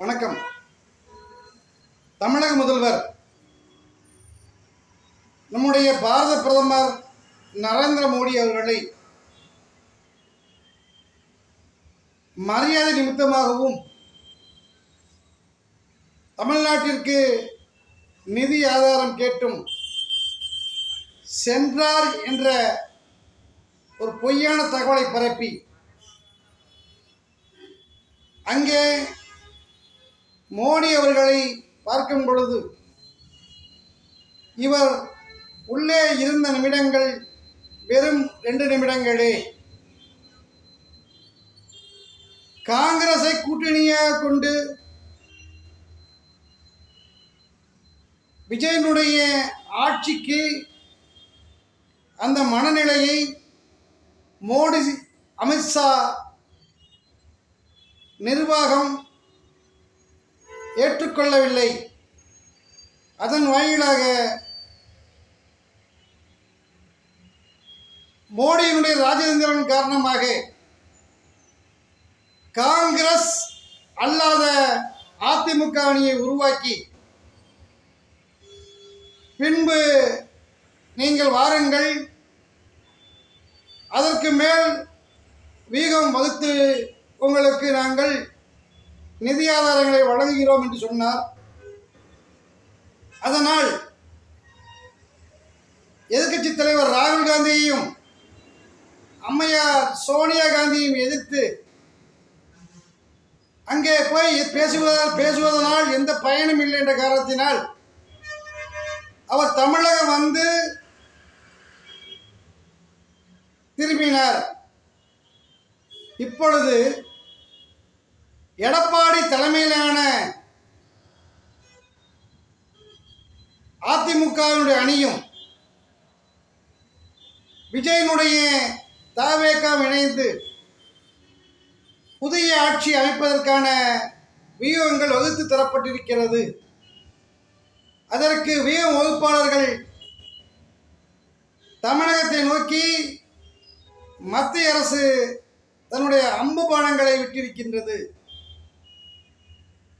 வணக்கம். தமிழக முதல்வர் நம்முடைய பாரத பிரதமர் நரேந்திர மோடி அவர்களை மரியாதை நிமித்தமாகவும் தமிழ்நாட்டிற்கு நிதி ஆதாரம் கேட்டும் சென்றார் என்ற ஒரு பொய்யான தகவலை பரப்பி அங்கே மோடி அவர்களை பார்க்கும் பொழுது இவர் உள்ளே இருந்த நிமிடங்கள் வெறும் 2 நிமிடங்களே. காங்கிரஸை கூட்டணியாக கொண்டு விஜயனுடைய ஆட்சிக்கு அந்த மனநிலையை மோடி அமித்ஷா நிர்வாகம் ஏற்றுக்கொள்ளவில்லை. அதன் வாயிலாக மோடியினுடைய ராஜதந்திரன் காரணமாக காங்கிரஸ் அல்லாத அதிமுக அணியை உருவாக்கி பின்பு நீங்கள் வாருங்கள், அதற்கு மேல் வீகம் வகுத்து உங்களுக்கு நாங்கள் நிதி ஆதாரங்களை வழங்குகிறோம் என்று சொன்னார். அதனால் எதிர்க்கட்சி தலைவர் ராகுல் காந்தியையும் அம்மையார் சோனியா காந்தியையும் எதிர்த்து அங்கே போய் பேசுவதனால் எந்த பயனும் இல்லை என்ற காரணத்தினால் அவர் தமிழகம் வந்து திரும்பினார். இப்பொழுது எடப்பாடி தலைமையிலான அதிமுகவினுடைய அணியும் விஜயனுடைய தவேக இணைந்து புதிய ஆட்சி அமைப்பதற்கான வியூகங்கள் வகுத்து தரப்பட்டிருக்கிறது. அதற்கு வியூக வகுப்பாளர்கள் தமிழகத்தை நோக்கி மத்திய அரசு தன்னுடைய அம்பு பானங்களை விட்டிருக்கின்றது.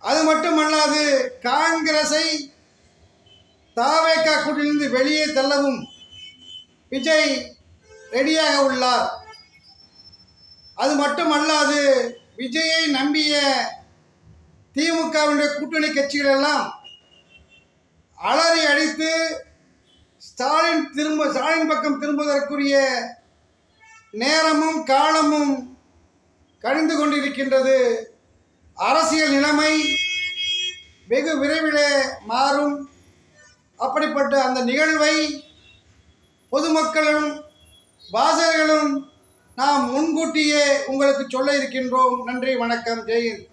அது மட்டுமல்லாது காங்கிரஸை தவேக கூட்டிலிருந்து வெளியே தள்ளவும் விஜய் ரெடியாக உள்ளார். அது மட்டுமல்லாது விஜயை நம்பிய திமுகவினுடைய கூட்டணி கட்சிகள் எல்லாம் அலறி அடித்து ஸ்டாலின் பக்கம் திரும்புவதற்குரிய நேரமும் காலமும் கழிந்து கொண்டிருக்கின்றது. அரசியல் நிலைமை வெகு விரைவிலே மாறும். அப்படிப்பட்ட அந்த நிகழ்வை பொதுமக்களும் வாசகர்களும் நாம் முன்கூட்டியே உங்களுக்கு சொல்ல இருக்கின்றோம். நன்றி, வணக்கம், ஜெய் ஹிந்த்.